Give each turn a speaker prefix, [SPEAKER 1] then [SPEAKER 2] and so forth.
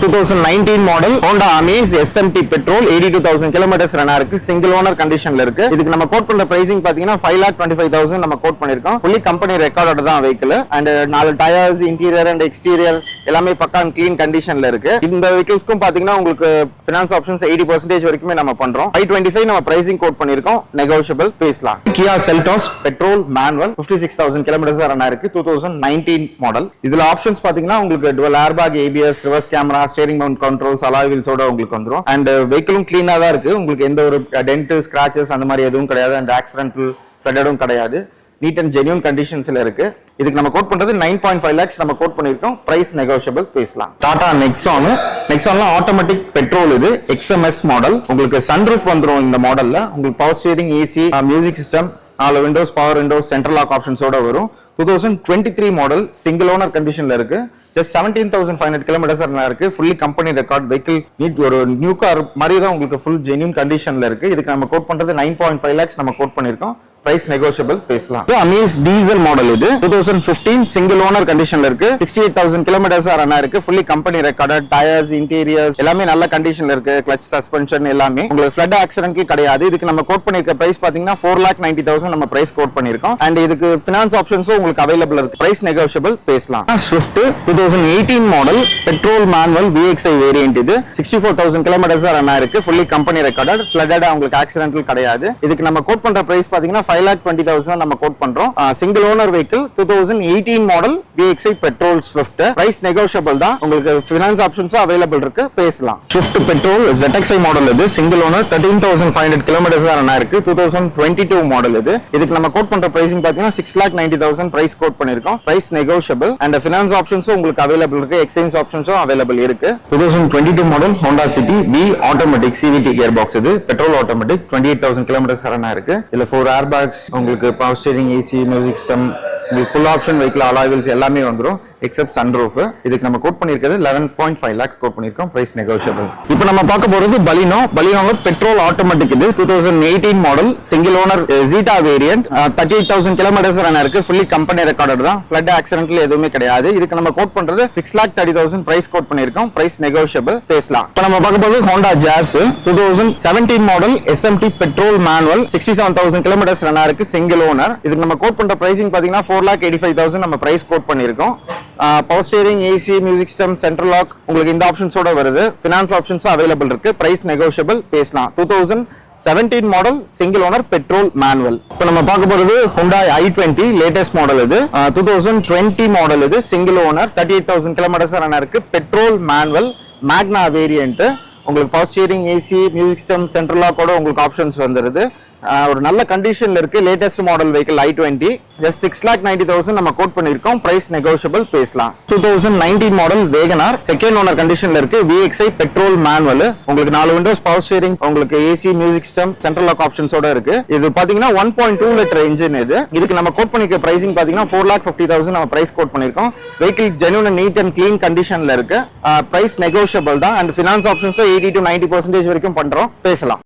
[SPEAKER 1] 2019 model Honda Amaze SMT petrol 82,000 kilometres run ஆயிருக்கு. Single owner கண்டிஷன்ல இருக்கு. இதுக்கு நம்ம கோட் பண்ற பிரைசிங் பாத்தீங்கன்னா 5,25,000 நம்ம கோட் பண்ணிருக்கோம். ஃபுல்லி கம்பெனி ரெக்கார்டோட தான் vehicle. And 4 tyres, interior and exterior எல்லாமே பக்கா கிளீன் கண்டிஷன்ல இருக்கு. இந்த வெஹிக்கிள்ஸ்க்கும் பாத்தீங்கன்னா உங்களுக்கு ஃபினான்ஸ் ஆப்ஷன்ஸ் 80% வரைக்குமே நம்ம பண்றோம். 525 நம்ம பிரைசிங் கோட் பண்ணிருக்கோம். நெகோஷியபிள் பேசலாம். Kia Seltos petrol manual 56,000 kilometres run ஆயிருக்கு. 2019 மாடல். இதுல ஆப்ஷன்ஸ் பாத்தீங்கன்னா உங்களுக்கு dual airbag, ABS, reverse camera, steering mount controls, alloy வீல்ஸோட உங்களுக்கு வந்துரும். அண்ட் வெஹிக்கிளும் கிளீனா தான் இருக்கு. உங்களுக்கு எந்த ஒரு டென்ட், ஸ்கிராச்சஸ் அந்த மாதிரி எதுவும் கிடையாது. அண்ட் ஆக்சிடென்டல் ஃபிளட்டடும் கிடையாது. நீட் அண்ட் ஜென்யூன் கண்டிஷன்ஸ்ல இருக்கு. இதுக்கு நம்ம கோட் பண்றது 9.5 lakhs நம்ம கோட் பண்ணிருக்கோம். பிரைஸ் நெகோஷியபிள் பேசலாம். டாடா நெக்ஸான்ல ஆட்டோமேட்டிக் பெட்ரோல் இது XMS மாடல். உங்களுக்கு சன்ரூஃப் வந்துரும் இந்த மாடல்ல. உங்களுக்கு power steering, AC, music system, 4 windows, power windows, central lock ஆப்ஷன்ஸோட வரும். 2023 மாடல் சிங்கிள் ஓனர் கண்டிஷன்ல இருக்கு. ஜஸ்ட் 17,500 கிலோமீட்டர்ஸ் இருக்கு. Fully company record vehicle. Neat ஒரு நியூ கார் மாதிரி தான் உங்களுக்கு ஃபுல் ஜென்யூன் கண்டிஷன்ல இருக்கு. இதுக்கு நம்ம கோட் பண்றது 9.5 lakhs நம்ம கோட் பண்ணிருக்கோம். பிரைஸ் நெகோஷியபிள் பேசலாம். அமேஸ் டீசல் மாடல் இது 2015 சிங்கிள் ஓனர் கண்டிஷன்ல இருக்கு. 68,000 கிலோமீட்டர்ஸ் ரன் ஆயிருக்கு. Fully company recorded. Tyres, interiors எல்லாமே நல்ல கண்டிஷன்ல இருக்கு. கிளட்ச், சஸ்பென்ஷன் எல்லாமே உங்களுக்கு ஃபிளட் ஆக்சிடென்ட் கிடையாது. இதுக்கு நம்ம கோட் பண்ணிருக்க பிரைஸ் பாத்தீங்கன்னா 4,90,000 நம்ம பிரைஸ் கோட் பண்ணிருக்கோம். அண்ட் இதுக்கு ஃபினான்ஸ் ஆப்ஷன்ஸும் உங்களுக்கு அவைலபிள் இருக்கு. பிரைஸ் நெகோஷியபிள் பேசலாம். Swift 2018 model petrol manual VXI variant இது 64,000 கிலோமீட்டர்ஸ் ரன் ஆயிருக்கு. Fully company recorded. ஃபிளட்டட் உங்களுக்கு ஆக்சிடென்டல் கிடையாது. இதுக்கு நம்ம கோட் பண்ற பிரைஸ் பாத்தீங்கன்னா 5,20,000 நம்ம கோட் பண்றோம். Single owner vehicle 2018 model VXI petrol Swift. Price negotiable தான். உங்களுக்கு ஃபினான்ஸ் ஆப்ஷன்ஸ் அவைலபிள் இருக்கு. பேசலாம். ஸ்விஃப்ட் பெட்ரோல் ZXI மாடல் இது சிங்கிள் ஓனர் 13,500 கிலோமீட்டர்ஸ் ரன் ஆயிருக்கு. 2022 மாடல் இது. இதுக்கு நம்ம கோட் பண்ற பிரைசிங் பாத்தீங்கன்னா 6,90,000 பிரைஸ் கோட் பண்ணிருக்கோம். Price negotiable. அண்ட் ஃபினான்ஸ் ஆப்ஷன்ஸும் உங்களுக்கு அவைலபிள் இருக்கு. எக்ஸ்சேஞ்ச் ஆப்ஷன்ஸும் அவைலபிள் இருக்கு. 2022 model Honda City V automatic CVT gear box இது. பெட்ரோல் ஆட்டோமேட்டிக் 28,000 கிலோமீட்டர்ஸ் ரன் ஆயிருக்கு. இதுல 4 ஏர்பேக்ஸ், உங்களுக்கு power steering, AC, music system, உங்களுக்கு full option vehicle, alloy wheels எல்லாமே வந்துரும் எக்ஸெப்ட் சன்ரூஃப். இதுக்கு நம்ம கோட் பண்ணிருக்கிறது 11.5 lakhs கோட் பண்ணிருக்கோம். Price negotiable. இப்போ நம்ம பார்க்க போறது பலினோல பெட்ரோல் ஆட்டோமேட்டிக் இது 2018 model single owner Zeta variant 38,000 kilometres run இருக்கு. ஃபுல்லி கம்பெனி ரெக்கார்டட் தான். ஃபிளட் ஆக்சிடென்ட்ல எதுவுமே கிடையாது. இதுக்கு நம்ம கோட் பண்றது 6,30,000 பிரைஸ் கோட் பண்ணிருக்கோம். Price negotiable. பேசலாம். இப்போ நம்ம பார்க்க போறது Honda Jazz 2017 model SMT petrol manual 67,000 kilometres run இருக்கு. Single owner. இதுக்கு நம்ம கோட் பண்ற பிரைசிங் பாத்தீங்கன்னா 4,85,000 நம்ம பிரைஸ் கோட் பண்ணிருக்கோம். Power steering, AC, music system, central lock உங்களுக்கு இந்த ஆப்ஷன்ஸோட வருது. ஃபினான்ஸ் ஆப்ஷன்ஸ் அவைலபிள் இருக்கு. Price negotiable. பேசலாம். 2017 model single owner petrol manual. இப்போ நம்ம பார்க்க போறது Hyundai i20 லேட்டஸ்ட் மாடல் இது 2020 மாடல் இது சிங்கிள் ஓனர் 38,000 கிலோமீட்டர்ஸ் ரன் இருக்கு. Petrol manual Magna variant. உங்களுக்கு power steering, AC, music system, central லாக்கோட உங்களுக்கு ஆப்ஷன்ஸ் வந்துருது. ஒரு நல்ல கண்டிஷன்ல இருக்கு. Latest model vehicle i20 just 6,90,000 நம்ம கோட் பண்ணிருக்கோம். Price negotiable. பேசலாம். 2019 மாடல் வேகனார் செகண்ட் ஓனர் கண்டிஷன்ல இருக்கு. VXI petrol manual. உங்களுக்கு 4 விண்டோஸ், பவர் ஸ்டீரிங், உங்களுக்கு AC, music system, central lock ஆப்ஷன்ஸோட இருக்கு. இது பாத்தீங்கன்னா 1.2 லிட்டர் இன்ஜின் இது. இதுக்கு நம்ம கோட் பண்ணிருக்க பிரைசிங் பாத்தீங்கன்னா 4,50,000 நம்ம பிரைஸ் கோட் பண்ணிருக்கோம். Vehicle genuine and neat and clean கண்டிஷன்ல இருக்கு. பிரைஸ் நெகோஷியபிள் தான். அண்ட் ஃபினான்ஸ் ஆப்ஷன்ஸ் 80 to 90% வரைக்கும் பண்றோம். பேசலாம்.